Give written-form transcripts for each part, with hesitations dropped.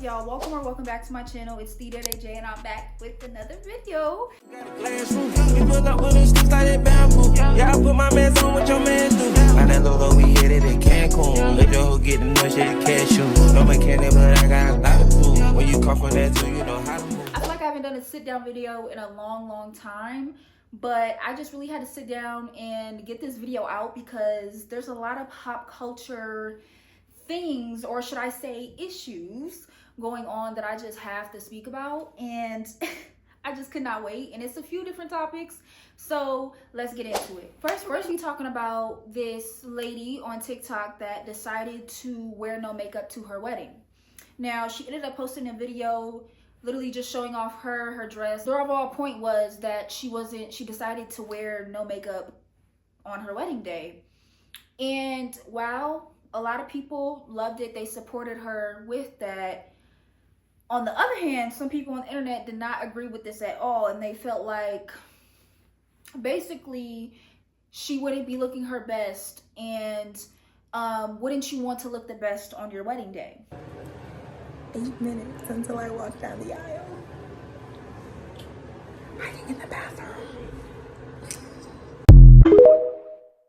y'all? Welcome back to my channel. It's the J and I'm back with another video. Yeah, I put my mans on what your man do. By that logo, we hit it in Cancun. Let your hoe get the noise, shit cashew. No mechanic, but I got a lot of proof. When you come from that too, you know how to move. I feel like I haven't done a sit down video in a long time, but I just really had to sit down and get this video out because there's a lot of pop culture things, or should I say issues, going on that I just have to speak about, and I just could not wait. And it's a few different topics, so let's get into it. First we talking about this lady on TikTok that decided to wear no makeup to her wedding. Now, she ended up posting a video literally just showing off her dress. The overall point was that she decided to wear no makeup on her wedding day. And wow, a lot of people loved it. They supported her with that. On the other hand, some people on the internet did not agree with this at all, and they felt like basically she wouldn't be looking her best, and wouldn't you want to look the best on your wedding day? 8 minutes until I walk down the aisle. Hiding in the bathroom.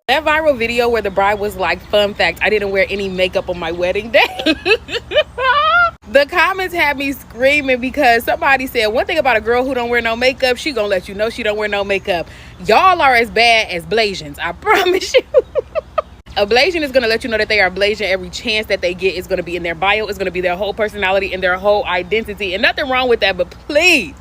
That viral video where the bride was like, fun fact, I didn't wear any makeup on my wedding day. The comments had me screaming because somebody said one thing about a girl who don't wear no makeup, she gonna let you know she don't wear no makeup. Y'all are as bad as Blasians, I promise you. A Blasian is gonna let you know that they are Blasian. Every chance that they get is gonna be in their bio. It's gonna be their whole personality and their whole identity. And nothing wrong with that, but please,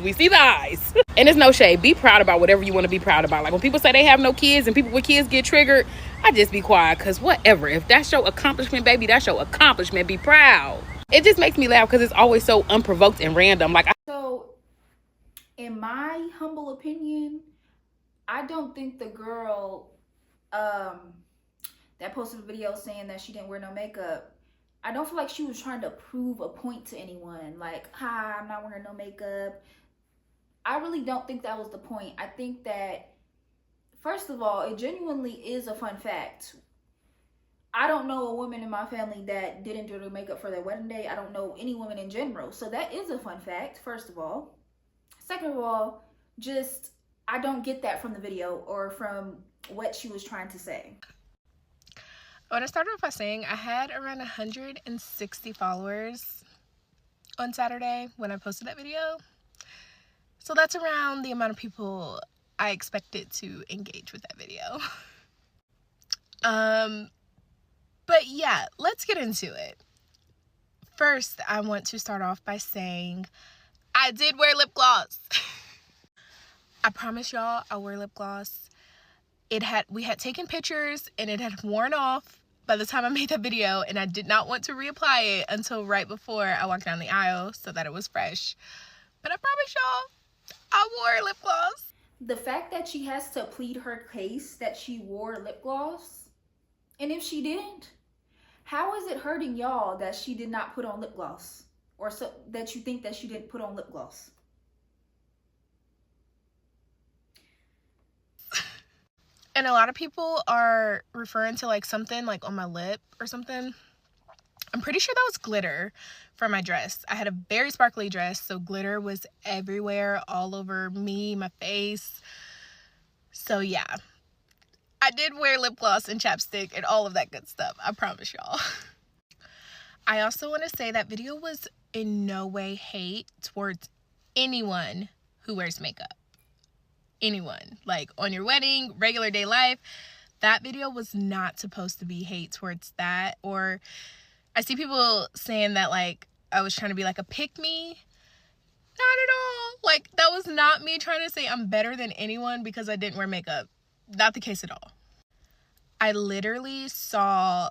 we see the eyes. And it's no shade. Be proud about whatever you want to be proud about. Like when people say they have no kids and people with kids get triggered, I just be quiet, because whatever. If that's your accomplishment, baby, that's your accomplishment. Be proud. It just makes me laugh because it's always so unprovoked and random. So in my humble opinion, I don't think the girl that posted a video saying that she didn't wear no makeup, I don't feel like she was trying to prove a point to anyone. Like, hi, I'm not wearing no makeup. I really don't think that was the point. I think that, first of all, it genuinely is a fun fact. I don't know a woman in my family that didn't do their makeup for their wedding day. I don't know any woman in general. So that is a fun fact, first of all. Second of all, just, I don't get that from the video or from what she was trying to say. I want to start off by saying I had around 160 followers on Saturday when I posted that video. So that's around the amount of people I expected to engage with that video. But yeah, let's get into it. First, I want to start off by saying I did wear lip gloss. I promise y'all I wear lip gloss. We had taken pictures and it had worn off by the time I made that video, and I did not want to reapply it until right before I walked down the aisle so that it was fresh. But I promise y'all, I wore lip gloss. The fact that she has to plead her case that she wore lip gloss, and if she didn't, how is it hurting y'all that she did not put on lip gloss, or so that you think that she didn't put on lip gloss? And a lot of people are referring to like something like on my lip or something. I'm pretty sure that was glitter for my dress. I had a very sparkly dress, so glitter was everywhere, all over me, my face. So yeah, I did wear lip gloss and chapstick and all of that good stuff, I promise y'all. I also want to say that video was in no way hate towards anyone who wears makeup. Anyone, like on your wedding, regular day life. That video was not supposed to be hate towards that. Or I see people saying that like I was trying to be like a pick me. Not at all. Like that was not me trying to say I'm better than anyone because I didn't wear makeup. Not the case at all. I literally saw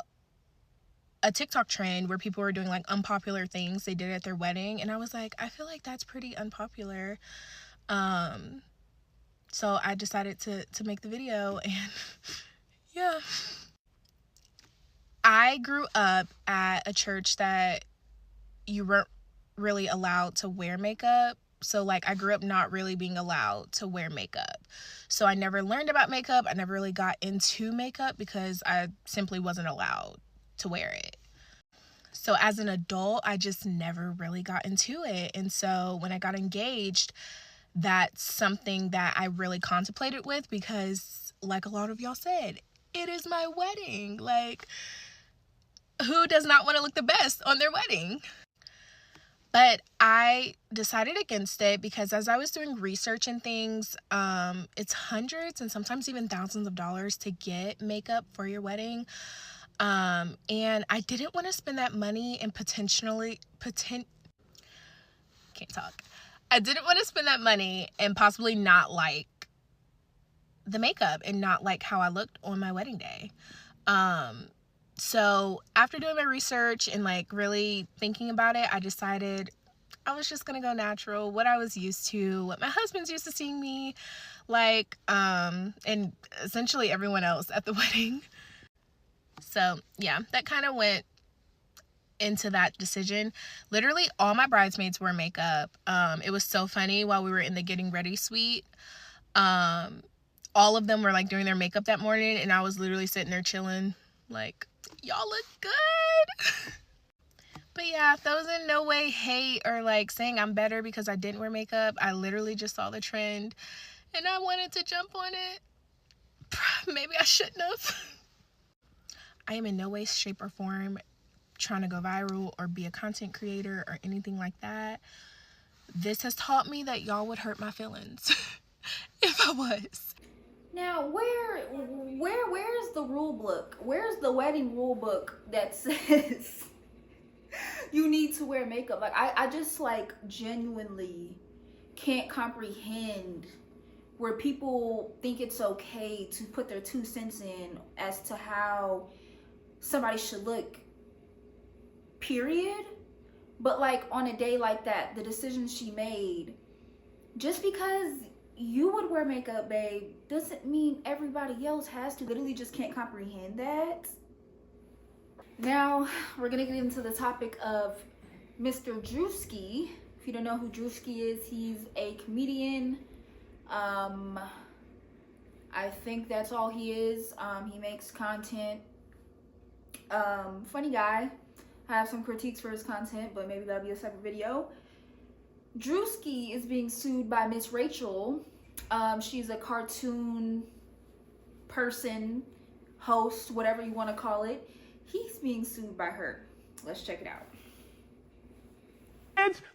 a TikTok trend where people were doing like unpopular things they did at their wedding, and I was like, I feel like that's pretty unpopular. So I decided to make the video, and yeah. I grew up at a church that you weren't really allowed to wear makeup. So like I grew up not really being allowed to wear makeup. So I never learned about makeup. I never really got into makeup because I simply wasn't allowed to wear it. So as an adult, I just never really got into it. And so when I got engaged, that's something that I really contemplated with, because like a lot of y'all said, it is my wedding. Like, who does not want to look the best on their wedding? But I decided against it because as I was doing research and things, it's hundreds and sometimes even thousands of dollars to get makeup for your wedding. And I didn't want to spend that money and I didn't want to spend that money and possibly not like the makeup and not like how I looked on my wedding day. So after doing my research and like really thinking about it, I decided I was just gonna go natural, what I was used to, what my husband's used to seeing me like, and essentially everyone else at the wedding. So yeah, that kind of went into that decision. Literally all my bridesmaids wore makeup. It was so funny while we were in the getting ready suite. All of them were like doing their makeup that morning, and I was literally sitting there chilling like, y'all look good. But yeah, that was in no way hate or like saying I'm better because I didn't wear makeup. I literally just saw the trend and I wanted to jump on it. Maybe I shouldn't have. I am in no way, shape, or form trying to go viral or be a content creator or anything like that. This has taught me that y'all would hurt my feelings if I was. Now, where's the rule book? Where's the wedding rule book that says you need to wear makeup? Like, I just like genuinely can't comprehend where people think it's okay to put their 2 cents in as to how somebody should look, period. But like on a day like that, the decision she made, just because you would wear makeup, babe, doesn't mean everybody else has to. Literally just can't comprehend that. Now we're gonna get into the topic of Mr. Drewski. If you don't know who Drewski is, he's a comedian. I think that's all he is. He makes content. Funny guy. I have some critiques for his content, but maybe that'll be a separate video. Drewski is being sued by Miss Rachel. She's a cartoon person, host, whatever you want to call it. He's being sued by her. Let's check it out.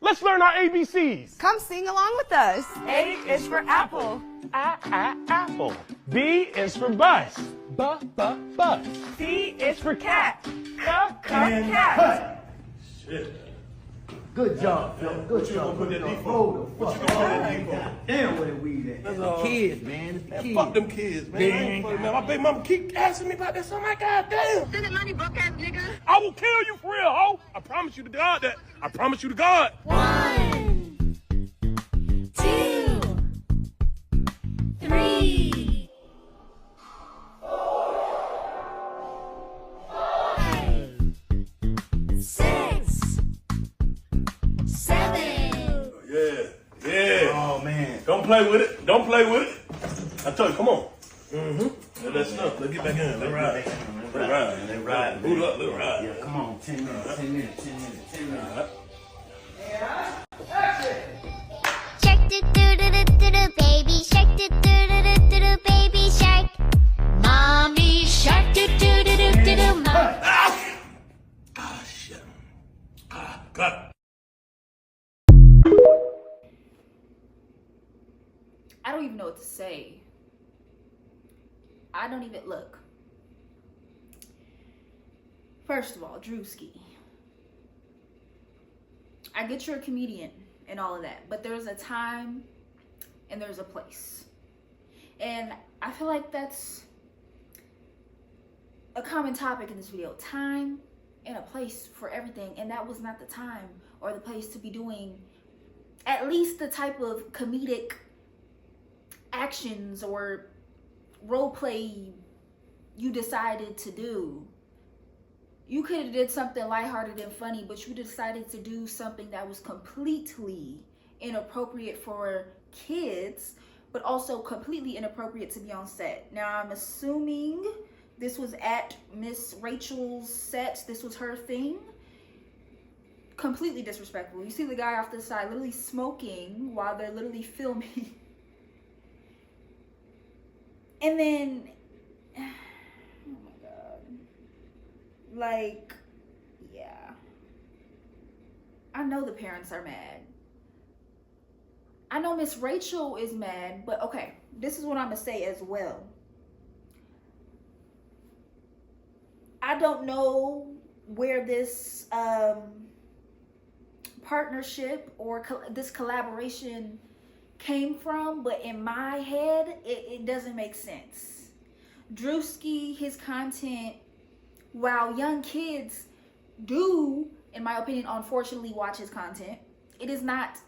Let's learn our ABCs. Come sing along with us. A is for apple. Apple. B is for bus. Bus. C is for cat. Cat. Shit. Good job, Phil. Good job. Put that default. Hold the What fuck you gonna put that on. default? Damn, where the weed at? That's The all. kids, man. It's the Man, kids. fuck them kids, man. I ain't fucking, man. My baby mama keep asking me about this. I'm like, God damn. Send the money, broke ass nigga. I will kill you for real, ho. I promise you to God that. I promise you to God. 1, 2, 3, 5, 6, 7. Yeah. Oh, man. Don't play with it. Don't play with it. I tell you, come on. Mm-hmm. Let's stuff. Let's get back in. Let's ride. Let's ride. Boot up. Let's ride. Yeah, come on. 10 minutes. 10 minutes. 10 minutes. 10 minutes. Shark do do do do do do baby shark do do do do do do baby shark. Mommy shark do do do do do do mom. Ah, shit. Cut. I don't even know what to say. I don't even look. First of all, Drewski, I get you're a comedian and all of that, but there's a time and there's a place. And I feel like that's a common topic in this video. Time and a place for everything. And that was not the time or the place to be doing at least the type of comedic actions or role play you decided to do. You could have did something lighthearted and funny, but you decided to do something that was completely inappropriate for kids, but also completely inappropriate to be on set. Now, I'm assuming this was at Miss Rachel's set. This was her thing. completely disrespectful. You see the guy off the side literally smoking while they're literally filming. And then, oh my God. Like, yeah. I know the parents are mad. I know Miss Rachel is mad, but okay, this is what I'm gonna say as well. I don't know where this partnership or this collaboration came from, but in my head, it doesn't make sense. Drewski, his content, while young kids do, in my opinion, unfortunately watch his content, it is not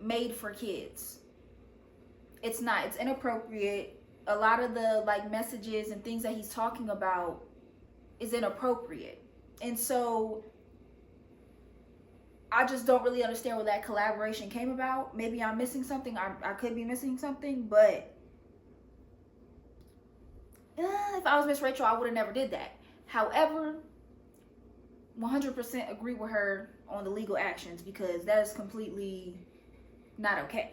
made for kids. It's not. It's inappropriate. A lot of the like messages and things that he's talking about is inappropriate. And so I just don't really understand where that collaboration came about. Maybe I'm missing something. I could be missing something, but if I was Miss Rachel, I would have never did that. However, 100% agree with her on the legal actions because that is completely not okay.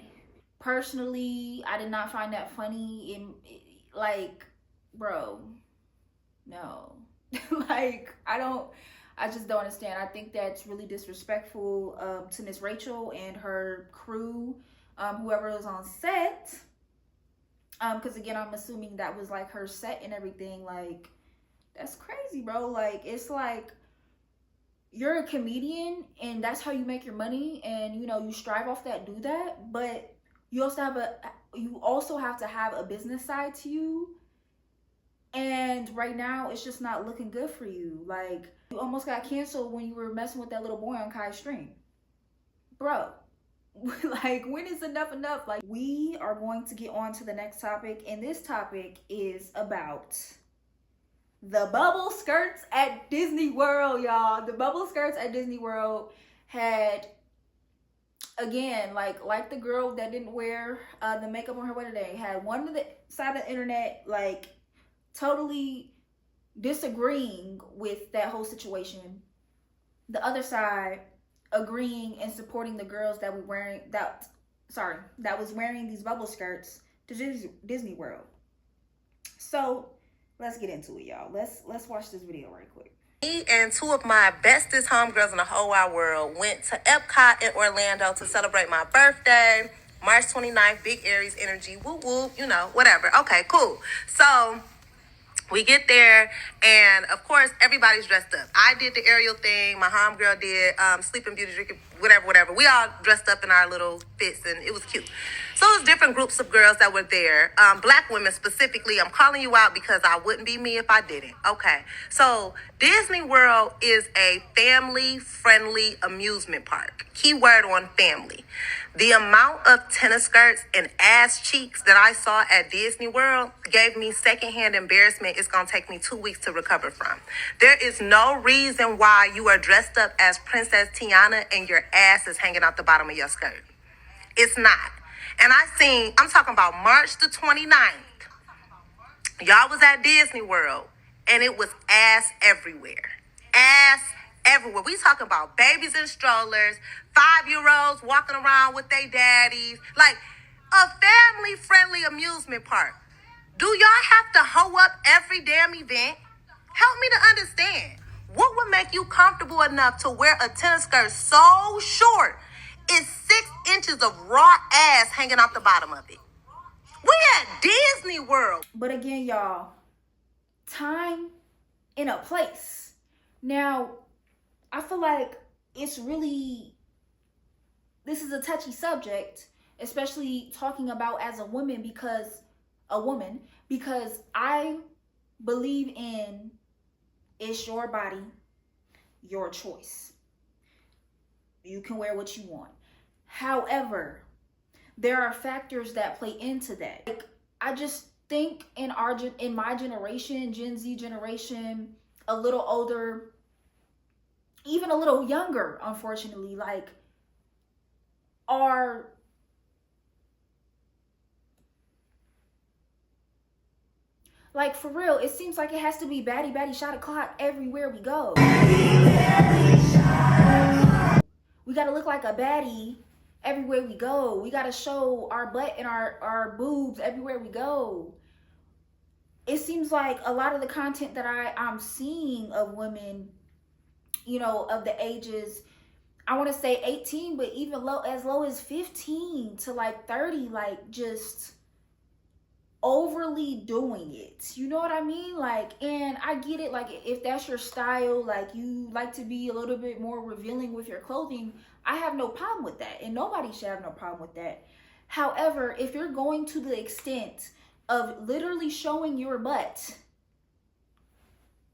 Personally, I did not find that funny. Like, bro, no. Like, I just don't understand. I think that's really disrespectful to Miss Rachel and her crew, whoever is on set. Because again, I'm assuming that was like her set and everything. Like, that's crazy, bro. Like, it's like you're a comedian and that's how you make your money, and you know you strive off that, do that. But you also have to have a business side to you. And right now, it's just not looking good for you. Like, you almost got canceled when you were messing with that little boy on Kai's stream. Bro, like, when is enough enough? Like, we are going to get on to the next topic. And this topic is about the bubble skirts at Disney World, y'all. The bubble skirts at Disney World had, again, like the girl that didn't wear the makeup on her wedding day, had one of the side of the internet, like, totally disagreeing with that whole situation. The other side agreeing and supporting the girls that were wearing that was wearing these bubble skirts to Disney World. So let's get into it, y'all. Let's watch this video right quick. Me and two of my bestest homegirls in the whole wide world went to Epcot in Orlando to celebrate my birthday. March 29th, big Aries energy, whoop whoop, you know, whatever. Okay, cool. So we get there, and of course, everybody's dressed up. I did the Ariel thing. My homegirl did Sleeping Beauty, drinking, whatever. We all dressed up in our little fits, and it was cute. So it was different groups of girls that were there. Black women specifically. I'm calling you out because I wouldn't be me if I didn't. Okay. So Disney World is a family-friendly amusement park. Keyword on family. The amount of tennis skirts and ass cheeks that I saw at Disney World gave me secondhand embarrassment it's going to take me 2 weeks to recover from. There is no reason why you are dressed up as Princess Tiana and your ass is hanging out the bottom of your skirt. It's not. And I'm talking about March the 29th. Y'all was at Disney World and it was ass everywhere. Ass everywhere. We talking about babies in strollers, 5-year-olds walking around with their daddies. Like, a family-friendly amusement park. Do y'all have to hoe up every damn event? Help me to understand. What would make you comfortable enough to wear a tennis skirt so short it's 6 inches of raw ass hanging out the bottom of it? We at Disney World. But again, y'all, time and a place. Now, I feel like this is a touchy subject, especially talking about as a woman, because I believe in it's your body, your choice. You can wear what you want. However, there are factors that play into that. Like, I just think in my generation, Gen Z generation, a little older, even a little younger, unfortunately, are for real, it seems like it has to be baddie shot o'clock everywhere we go. We got to look like a baddie everywhere we go. We got to show our butt and our boobs everywhere we go. It seems like a lot of the content that I'm seeing of women, you know, of the ages, I want to say 18, but even as low as 15 to like 30, like just overly doing it. You know what I mean? Like, and I get it, like if that's your style, like you like to be a little bit more revealing with your clothing, I have no problem with that, and nobody should have no problem with that. However, if you're going to the extent of literally showing your butt,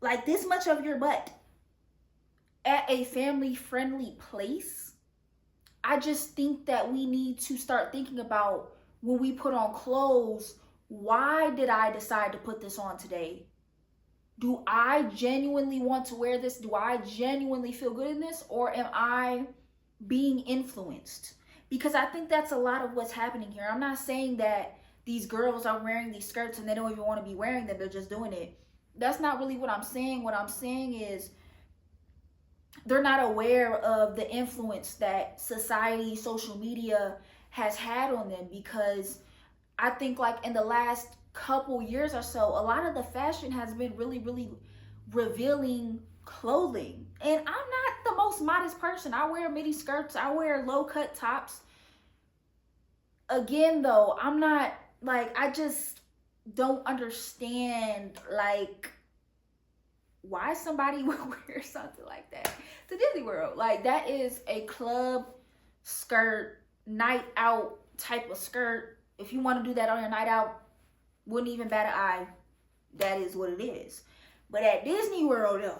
like this much of your butt at a family friendly place, I just think that we need to start thinking about when we put on clothes, why did I decide to put this on today? Do I genuinely want to wear this? Do I genuinely feel good in this? Or am I being influenced? Because I think that's a lot of what's happening here. I'm not saying that these girls are wearing these skirts and they don't even want to be wearing them. They're just doing it. That's not really what I'm saying. What I'm saying is they're not aware of the influence that society, social media has had on them. Because I think like in the last couple years or so, a lot of the fashion has been really, really revealing clothing. And I'm not the most modest person. I wear midi skirts. I wear low cut tops. Again, though, I'm not like, I just don't understand like why somebody would wear something like that to Disney World. Like, that is a club skirt, night out type of skirt. If you want to do that on your night out, wouldn't even bat an eye. That is what it is. But at Disney World, though,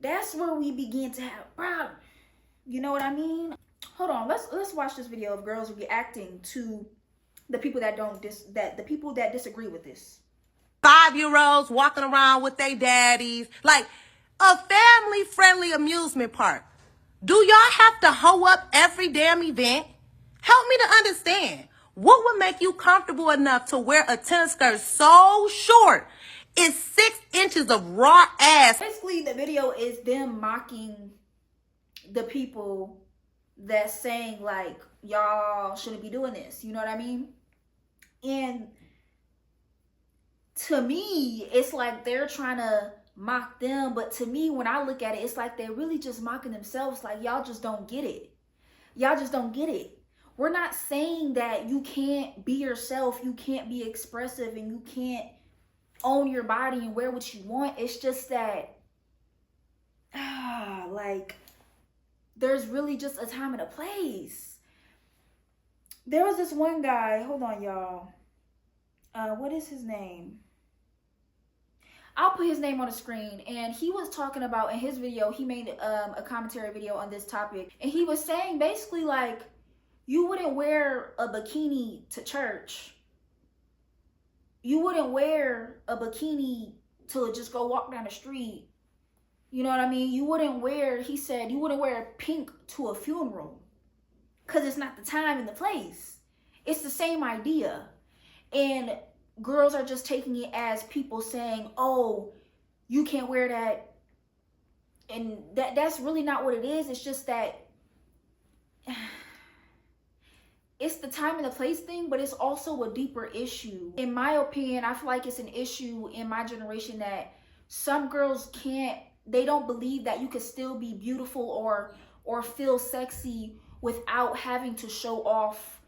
that's where we begin to have a problem. You know what I mean? Hold on, let's watch this video of girls reacting to the people that the people that disagree with this. 5-year-olds walking around with their daddies, like a family-friendly amusement park. Do y'all have to hoe up every damn event? Help me to understand. What would make you comfortable enough to wear a tennis skirt so short it's 6 inches of raw ass? Basically, the video is them mocking the people that's saying like, y'all shouldn't be doing this. You know what I mean? And to me, it's like they're trying to mock them. But to me, when I look at it, it's like they're really just mocking themselves. Like, y'all just don't get it. Y'all just don't get it. We're not saying that you can't be yourself, you can't be expressive, and you can't own your body and wear what you want. It's just that, like, there's really just a time and a place. There was this one guy, hold on, y'all. What is his name? I'll put his name on the screen. And he was talking about, in his video, he made a commentary video on this topic. And he was saying basically like, you wouldn't wear a bikini to church. You wouldn't wear a bikini to just go walk down the street. You know what I mean? You wouldn't wear, he said, you wouldn't wear pink to a funeral. Because it's not the time and the place. It's the same idea. And girls are just taking it as people saying, oh, you can't wear that. And that's really not what it is. It's just that it's the time and the place thing, but it's also a deeper issue. In my opinion, I feel like it's an issue in my generation that some girls they don't believe that you can still be beautiful or feel sexy without having to show off,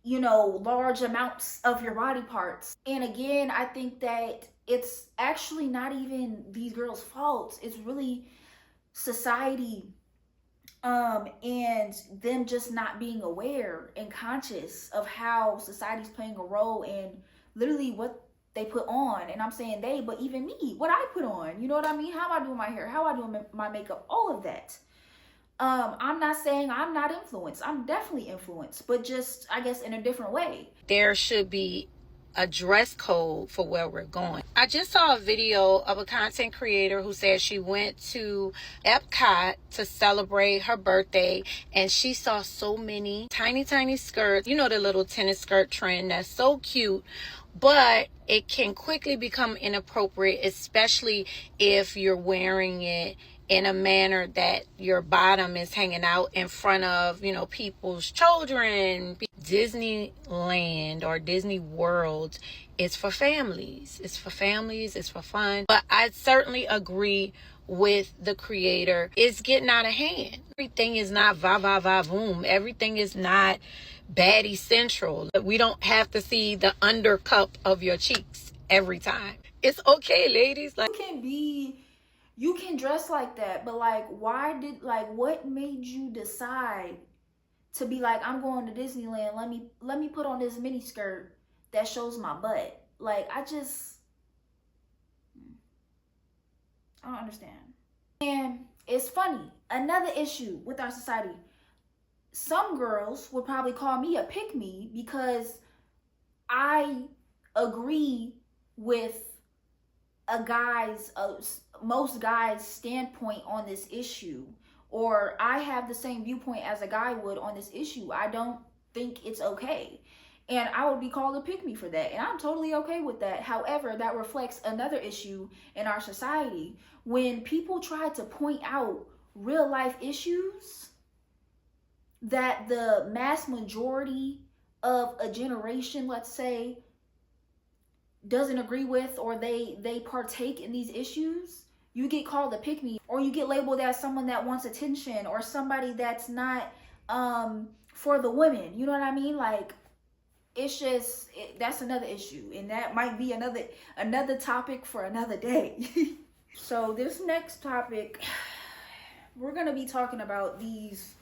you know, large amounts of your body parts. And again, I think that it's actually not even these girls' fault. It's really society and them just not being aware and conscious of how society's playing a role in literally what they put on. And I'm saying they, but even me, what I put on, you know what I mean? How am I doing my hair? How am I doing my makeup? All of that. I'm not saying I'm not influenced. I'm definitely influenced, but just, I guess, in a different way. There should be a dress code for where we're going. I just saw a video of a content creator who said she went to Epcot to celebrate her birthday, and she saw so many tiny skirts. You know, the little tennis skirt trend that's so cute, but it can quickly become inappropriate, especially if you're wearing it in a manner that your bottom is hanging out in front of, you know, people's children. Disneyland or Disney World is for families. It's for families. It's for fun. But I certainly agree with the creator. It's getting out of hand. Everything is not va va va boom. Everything is not baddie central. We don't have to see the undercup of your cheeks every time. It's okay, ladies. Like, you can dress like that, but like, what made you decide to be like, I'm going to Disneyland, let me put on this mini skirt that shows my butt? Like, I don't understand. And it's funny, another issue with our society, some girls would probably call me a pick-me because I agree with most guys' standpoint on this issue, or I have the same viewpoint as a guy would on this issue. I don't think it's okay, and I would be called a pick-me for that, and I'm totally okay with that. However, that reflects another issue in our society. When people try to point out real life issues that the mass majority of a generation, let's say, doesn't agree with, or they partake in these issues, you get called a pick-me, or you get labeled as someone that wants attention, or somebody that's not for the women. You know what I mean? Like, it's just, that's another issue, and that might be another topic for another day. So this next topic, we're gonna be talking about these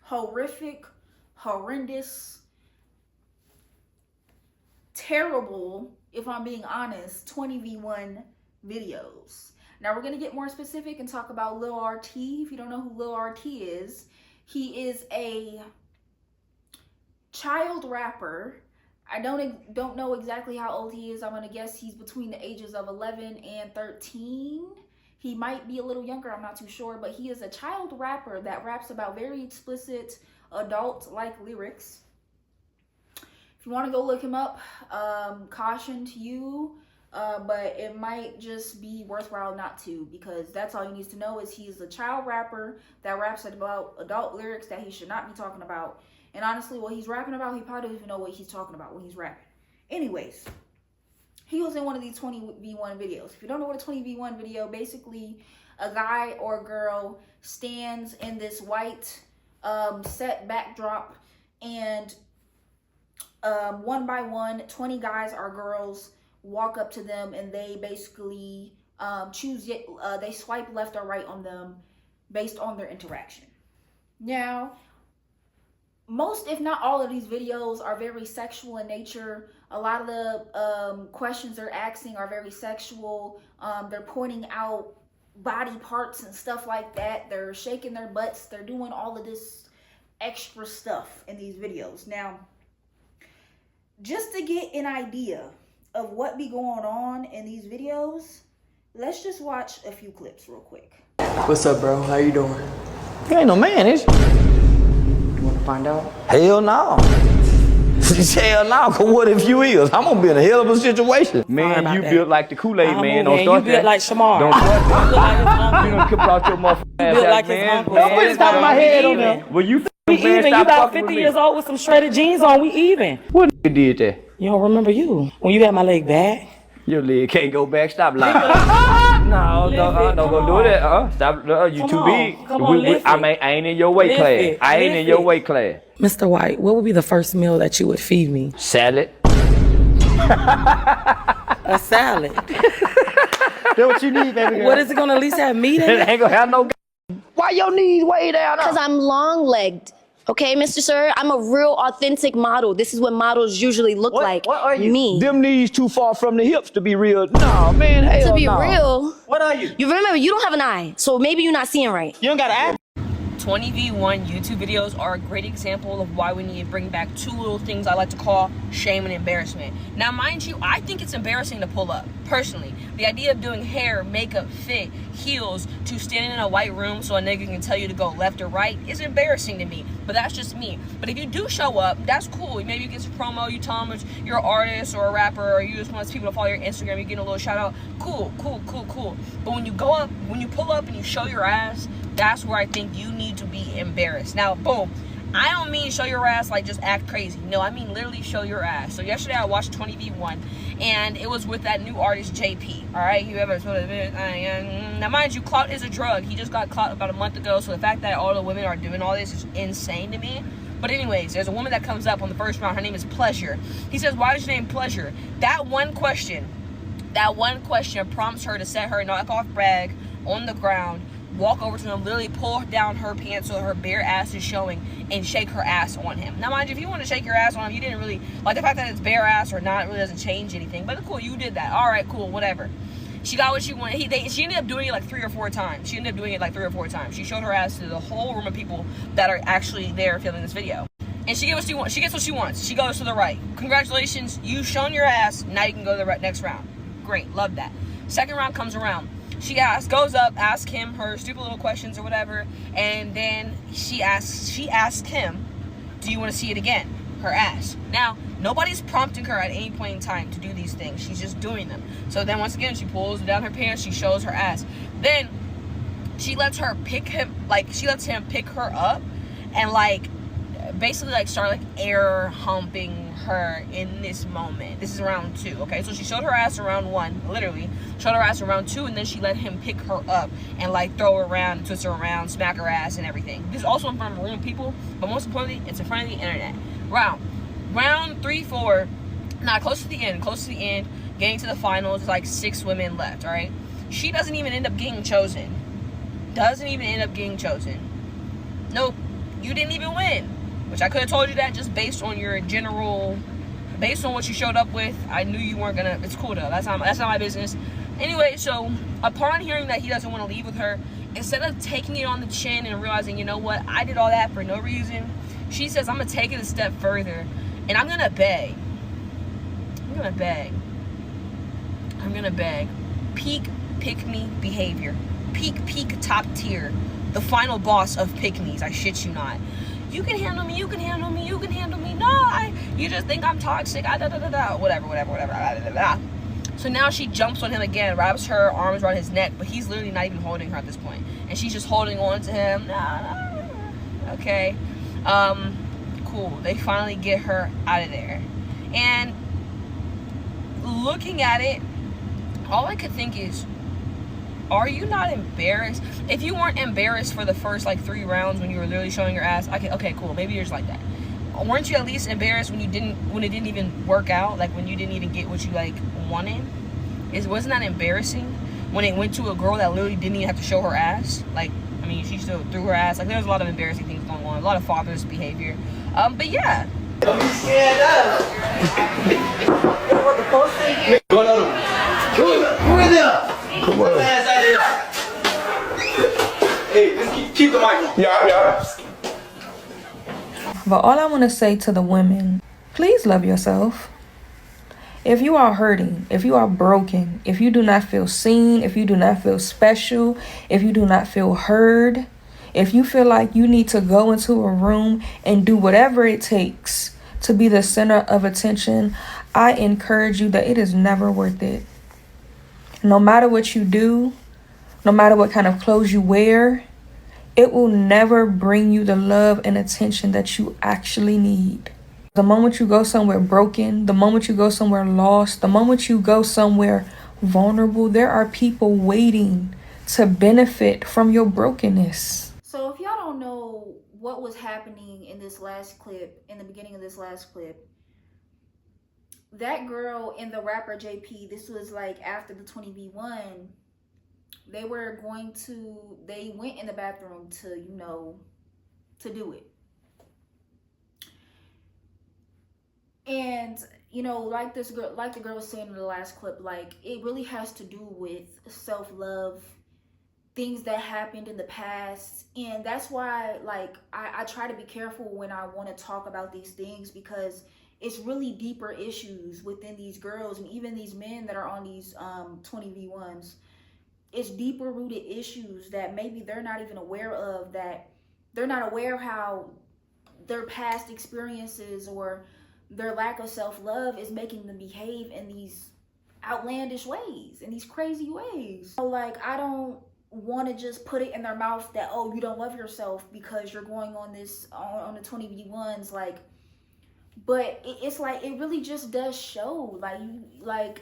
horrendous, terrible, if I'm being honest, 20v1 videos. Now we're gonna get more specific and talk about Lil RT. If you don't know who Lil RT is, he is a child rapper. I don't know exactly how old he is. I'm gonna guess he's between the ages of 11 and 13. He might be a little younger, I'm not too sure, but he is a child rapper that raps about very explicit adult-like lyrics. If you want to go look him up, caution to you, but it might just be worthwhile not to, because that's all you need to know is he's a child rapper that raps about adult lyrics that he should not be talking about. And honestly, what he's rapping about, he probably doesn't even know what he's talking about when he's rapping. Anyways, he was in one of these 20v1 videos. If you don't know what a 20v1 video, basically a guy or a girl stands in this white set backdrop, and one by one, 20 guys or girls walk up to them, and they basically they swipe left or right on them based on their interaction. Now, most, if not all, of these videos are very sexual in nature. A lot of the questions they're asking are very sexual. They're pointing out body parts and stuff like that. They're shaking their butts. They're doing all of this extra stuff in these videos. Now, just to get an idea of what be going on in these videos, let's just watch a few clips real quick. What's up, bro? How you doing? You ain't no man, is you? You wanna find out? Hell no. Hell no, cause what if you is? I'm gonna be in a hell of a situation. Man, you built like the Kool-Aid man. Don't start that. You built like Shamar. Don't start that. You done kept out your motherfucking ass. You built like his uncle. Don't put the top of my head on there. Well, you we even. You about 50 years old with some shredded jeans on. We even. What nigga did that? You don't remember you when you got my leg back? Your leg can't go back. Stop lying. No, don't go do that. Stop. You too big. Come on, I ain't in your weight class. I ain't in your weight class. Mr. White, what would be the first meal that you would feed me? Salad. A salad. That's what you need, baby girl. What is it gonna at least have meat in it? Ain't gonna have no. Why your knees way down? Because I'm long-legged. Okay, Mr. Sir, I'm a real authentic model. This is what models usually look like. What are you? Me. Them knees too far from the hips to be real. No, man, hell To be no. real. What are you? You remember, you don't have an eye, so maybe you're not seeing right. You don't got an eye? 20v1 YouTube videos are a great example of why we need to bring back two little things I like to call shame and embarrassment. Now, mind you, I think it's embarrassing to pull up, personally. The idea of doing hair, makeup, fit, heels, to standing in a white room so a nigga can tell you to go left or right is embarrassing to me. But that's just me. But if you do show up, that's cool. Maybe you get some promo, you tell them you're an artist or a rapper, or you just want people to follow your Instagram, you're getting a little shout out. Cool. But when you go up, when you pull up and you show your ass, that's where I think you need to be embarrassed. Now, boom. I don't mean show your ass like just act crazy. No, I mean literally show your ass. So yesterday I watched 20v1 and it was with that new artist JP. Alright, you ever now mind you, clout is a drug. He just got caught about a month ago, so the fact that all the women are doing all this is insane to me. But anyways, there's a woman that comes up on the first round. Her name is Pleasure. He says, why is your name Pleasure? That one question prompts her to set her knockoff bag on the ground, walk over to him, literally pull down her pants so her bare ass is showing, and shake her ass on him. Now, mind you, if you want to shake your ass on him, you didn't really, like, the fact that it's bare ass or not really doesn't change anything. But cool, you did that. All right, cool, whatever. She got what she wanted. She ended up doing it like 3 or 4 times. She showed her ass to the whole room of people that are actually there filming this video. And she gets what she wants. She gets what she wants. She goes to the right. Congratulations, you've shown your ass. Now you can go to the next round. Great, love that. Second round comes around. She goes up, asks him her stupid little questions or whatever, and then she asked him, do you want to see it again? Her ass. Now, nobody's prompting her at any point in time to do these things. She's just doing them. So then once again, she pulls down her pants, she shows her ass. Then she lets him pick her up and basically start air humping her in this moment. This is round 2, okay? So she showed her ass around 1, literally showed her ass around 2, and then she let him pick her up and throw her around, twist her around, smack her ass and everything. This is also in front of a room of people, but most importantly, it's in front of the internet. Round 3, 4, now close to the end, getting to the finals, there's 6 women left, all right? She doesn't even end up getting chosen. Nope, you didn't even win. Which I could have told you that just based on what you showed up with. I knew you weren't gonna. It's cool though. That's not my business. Anyway, so upon hearing that he doesn't want to leave with her, instead of taking it on the chin and realizing, you know what, I did all that for no reason, she says, I'm gonna take it a step further, and I'm gonna beg. Peak pick-me behavior. Peak top tier. The final boss of pick-me's. I shit you not. You can handle me. No, you just think I'm toxic. Whatever. So now she jumps on him again, wraps her arms around his neck, but he's literally not even holding her at this point. And she's just holding on to him. Okay. Cool. They finally get her out of there. And looking at it, all I could think is, are you not embarrassed? If you weren't embarrassed for the first 3 rounds when you were literally showing your ass, okay, cool, maybe you're just like that. Weren't you at least embarrassed when it didn't even work out, when you didn't even get what you wanted? Wasn't that embarrassing when it went to a girl that literally didn't even have to show her ass? She still threw her ass. There was a lot of embarrassing things going on, a lot of father's behavior. But yeah. Don't be scared up. Go another one. Who is there? Come on. Hey, just keep the mic on. Yeah. But all I want to say to the women, please love yourself. If you are hurting, if you are broken, if you do not feel seen, if you do not feel special, if you do not feel heard, if you feel like you need to go into a room and do whatever it takes to be the center of attention, I encourage you that it is never worth it. No matter what you do, no matter what kind of clothes you wear, it will never bring you the love and attention that you actually need. The moment you go somewhere broken, the moment you go somewhere lost, the moment you go somewhere vulnerable, there are people waiting to benefit from your brokenness. So if y'all don't know what was happening in this last clip, in the beginning of this last clip, that girl and the rapper JP, this was after the 20v1, they went in the bathroom to do it. And like the girl was saying in the last clip, it really has to do with self-love things that happened in the past. And that's why, like, I try to be careful when I want to talk about these things, because it's really deeper issues within these girls and even these men that are on these 20v1s. It's deeper rooted issues that maybe they're not even aware of, that they're not aware how their past experiences or their lack of self-love is making them behave in these outlandish ways, in these crazy ways. So, like, I don't want to just put it in their mouth that, oh, you don't love yourself because you're going on this on the 20v1s, like, but it's like, it really just does show, like, you like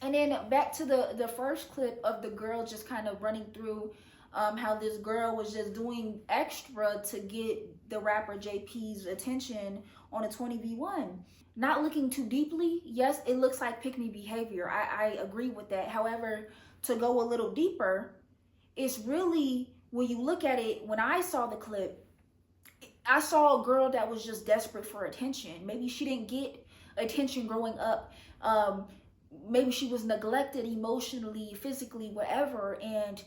And then back to the first clip of the girl just kind of running through how this girl was just doing extra to get the rapper JP's attention on a 20v1. Not looking too deeply, yes, it looks like pick-me behavior. I agree with that. However, to go a little deeper, it's really, when you look at it, when I saw the clip, I saw a girl that was just desperate for attention. Maybe she didn't get attention growing up. Maybe she was neglected emotionally, physically, whatever, and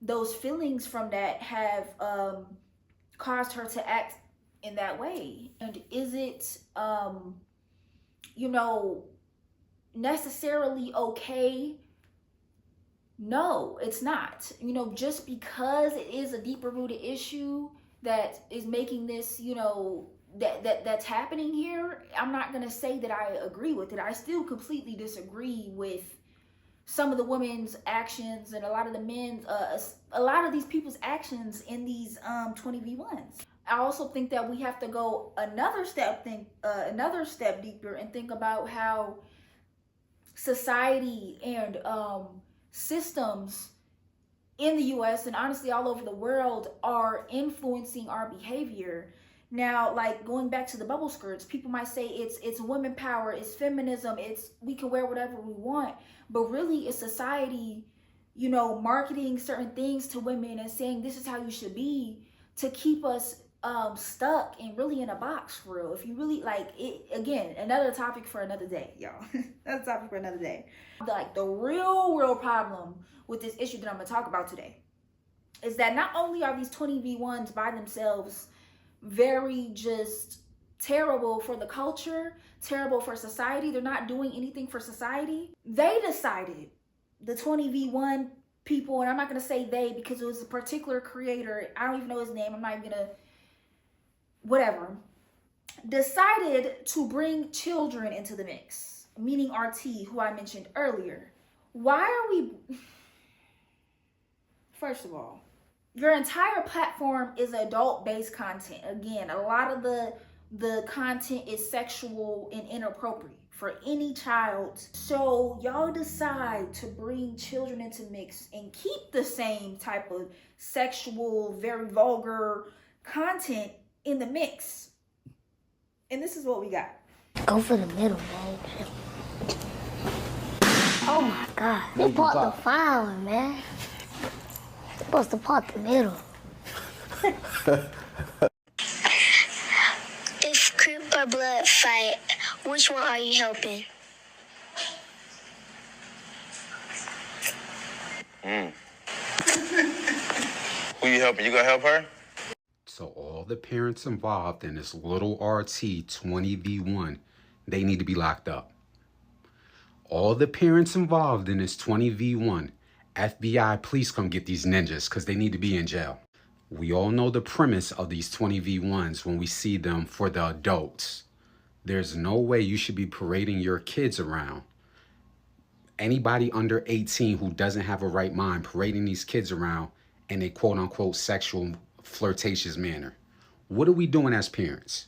those feelings from that have caused her to act in that way. And is it, you know, necessarily okay? No, it's not. You know, just because it is a deeper rooted issue that is making this, you know, that's happening here, I'm not gonna say that I agree with it. I still completely disagree with some of the women's actions and a lot of the men's, a lot of these people's actions in these 20v1s. I also think that we have to go another step deeper and think about how society and systems in the US and honestly all over the world are influencing our behavior. Now, like, going back to the bubble skirts, people might say it's women power, it's feminism, it's we can wear whatever we want, but really it's society, you know, marketing certain things to women and saying this is how you should be to keep us stuck and really in a box, for real. If you really, like, it, again, another topic for another day, y'all. Another topic for another day. Like, the real problem with this issue that I'm gonna talk about today is that not only are these 20v1s by themselves very just terrible for the culture, terrible for society, they're not doing anything for society. They decided, the 20v1 people, and I'm not gonna say they because it was a particular creator, I don't even know his name, I'm not even gonna, whatever, decided to bring children into the mix, meaning RT, who I mentioned earlier. Why are we, first of all, your entire platform is adult-based content. Again, a lot of the content is sexual and inappropriate for any child. So y'all decide to bring children into mix and keep the same type of sexual, very vulgar content in the mix. And this is what we got. Go for the middle, man. Oh my God. You bought the fine one, man. You're supposed to part the middle. If Crip or Blood fight, which one are you helping? Who you helping? You gonna help her? So all the parents involved in this little RT 20v1, they need to be locked up. All the parents involved in this 20v1, FBI, please come get these ninjas because they need to be in jail. We all know the premise of these 20v1s when we see them for the adults. There's no way you should be parading your kids around. Anybody under 18 who doesn't have a right mind parading these kids around in a quote-unquote sexual flirtatious manner. What are we doing as parents?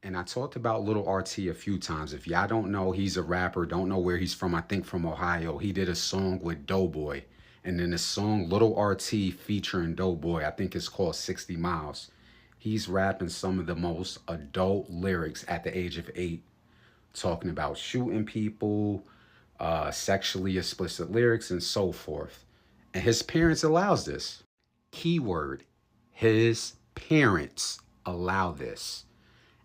And I talked about Little RT a few times. If y'all don't know, he's a rapper, don't know where he's from, I think from Ohio. He did a song with Doughboy. And then the song Little RT featuring Doughboy, I think it's called 60 Miles. He's rapping some of the most adult lyrics at the age of 8, talking about shooting people, sexually explicit lyrics, and so forth. And his parents allows this. Keyword, his parents allow this.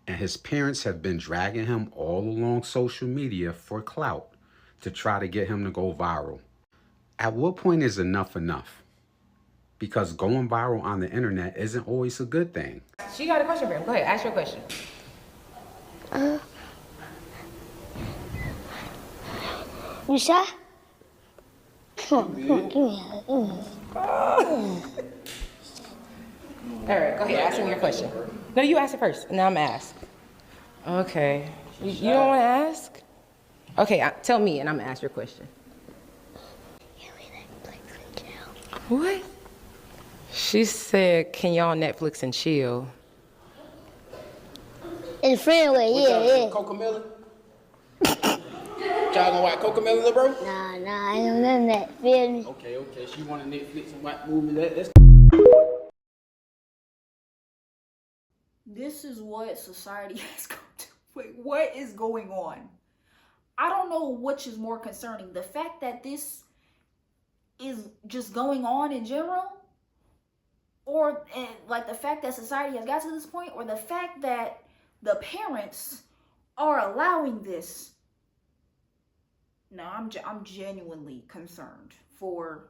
And his parents have been dragging him all along social media for clout to try to get him to go viral. At what point is enough enough? because going viral on the internet isn't always a good thing. She got a question for him. Go ahead, ask your question. You shy? Come on, give me a All right, go ahead, ask him your question. No, you ask it first, and now I'm gonna ask. Okay. You don't want to ask? Okay, tell me, and I'm gonna ask your question. What? She said, can y'all Netflix and chill? In friend way, yeah. Cocomelon? Y'all gonna watch Cocomelon, bro? Nah, I ain't know none of that. Feel me? Okay. She wanted Netflix and watch movie. That's This is what society has come to. Wait, what is going on? I don't know which is more concerning. The fact that this is just going on in general, or like the fact that society has got to this point, or the fact that the parents are allowing this. No, I'm genuinely concerned for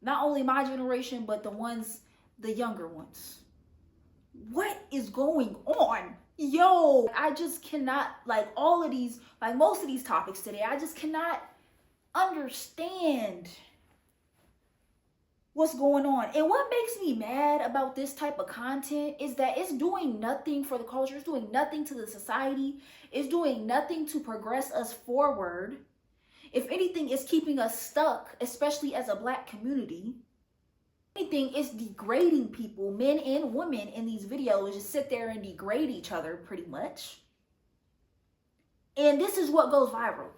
not only my generation, but the younger ones. What is going on? Yo, I just cannot, like all of these, like most of these topics today, I just cannot understand what's going on. And what makes me mad about this type of content is that it's doing nothing for the culture. It's doing nothing to the society. It's doing nothing to progress us forward. If anything, it's keeping us stuck, especially as a Black community. Anything, it's degrading people, men and women in these videos just sit there and degrade each other pretty much. And this is what goes viral.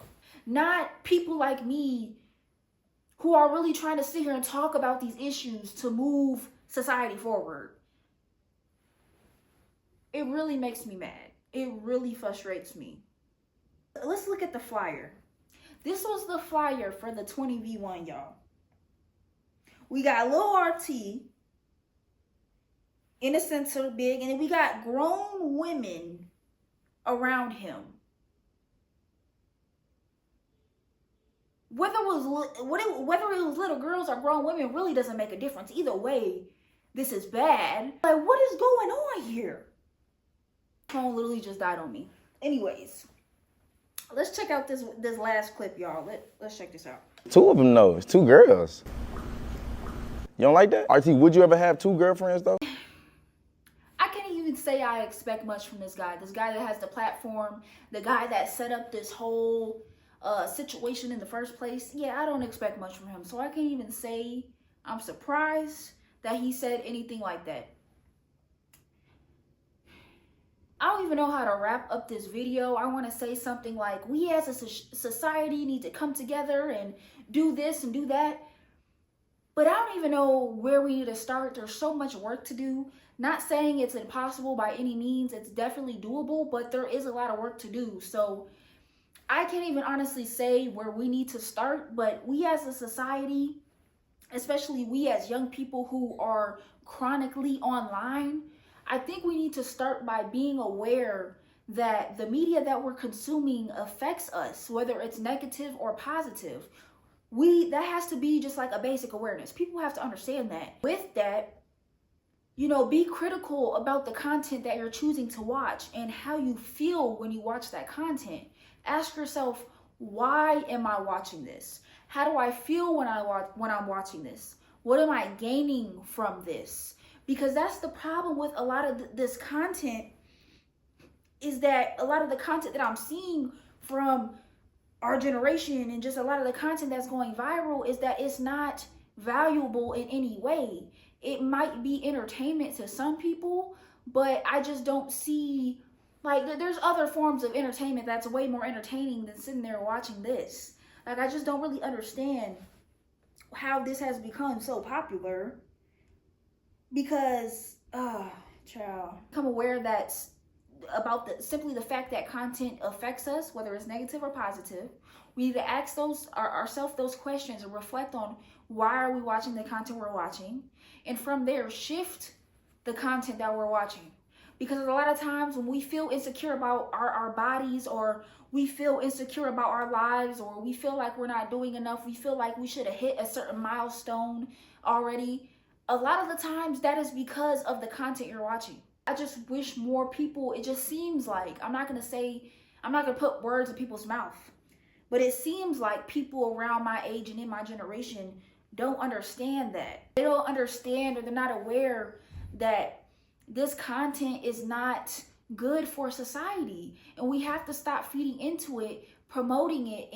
Not people like me who are really trying to sit here and talk about these issues to move society forward. It really makes me mad. It really frustrates me. Let's look at the flyer. This was the flyer for the 20v1, y'all. We got Lil RT in the center, big, and then we got grown women around him. Whether it was little girls or grown women really doesn't make a difference. Either way, this is bad. Like, what is going on here? Phone literally just died on me. Anyways, let's check out this last clip, y'all. Let's check this out. Two of them though. It's two girls. You don't like that? RT, would you ever have two girlfriends though? I can't even say I expect much from this guy. This guy that has the platform, the guy that set up this whole situation in the first place. Yeah, I don't expect much from him. So I can't even say I'm surprised that he said anything like that. I don't even know how to wrap up this video. I want to say something like, we as a society need to come together and do this and do that. But I don't even know where we need to start. There's so much work to do. Not saying it's impossible by any means. It's definitely doable, but there is a lot of work to do. So I can't even honestly say where we need to start, but we as a society, especially we as young people who are chronically online, I think we need to start by being aware that the media that we're consuming affects us, whether it's negative or positive. That has to be just like a basic awareness. People have to understand that. With that, you know, be critical about the content that you're choosing to watch and how you feel when you watch that content. Ask yourself, why am I watching this? How do I feel when I'm watching this? What am I gaining from this? Because that's the problem with a lot of this content, is that a lot of the content that I'm seeing from our generation and just a lot of the content that's going viral is that it's not valuable in any way. It might be entertainment to some people, but I just don't see, like, there's other forms of entertainment that's way more entertaining than sitting there watching this. Like, I just don't really understand how this has become so popular, because child, become aware that about simply the fact that content affects us, whether it's negative or positive. We need to ask ourselves those questions and reflect on, why are we watching the content we're watching, and from there shift the content that we're watching. Because a lot of times when we feel insecure about our bodies, or we feel insecure about our lives, or we feel like we're not doing enough, we feel like we should have hit a certain milestone already, a lot of the times that is because of the content you're watching. I just wish more people, it just seems like, I'm not gonna put words in people's mouth, but it seems like people around my age and in my generation don't understand that. They don't understand, or they're not aware that this content is not good for society, and we have to stop feeding into it, promoting it,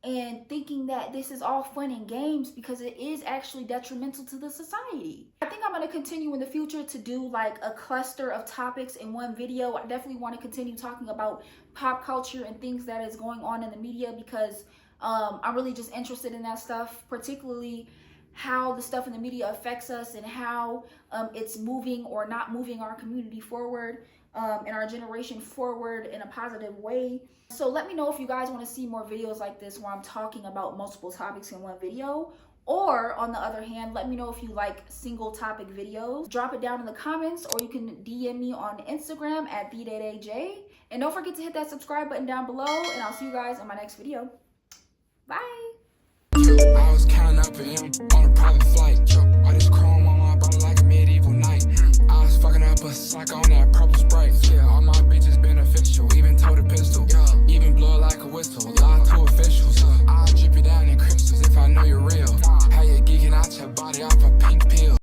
and thinking that this is all fun and games, because it is actually detrimental to the society. I think I'm going to continue in the future to do like a cluster of topics in one video. I definitely want to continue talking about pop culture and things that is going on in the media, because I'm really just interested in that stuff, particularly how the stuff in the media affects us and how it's moving or not moving our community forward, and our generation forward in a positive way. So let me know if you guys want to see more videos like this where I'm talking about multiple topics in one video, or on the other hand, let me know if you like single topic videos. Drop it down in the comments, or you can DM me on Instagram at @TheDayDayJ. And don't forget to hit that subscribe button down below, and I'll see you guys in my next video. Bye. I was counting up on a private flight, all this chrome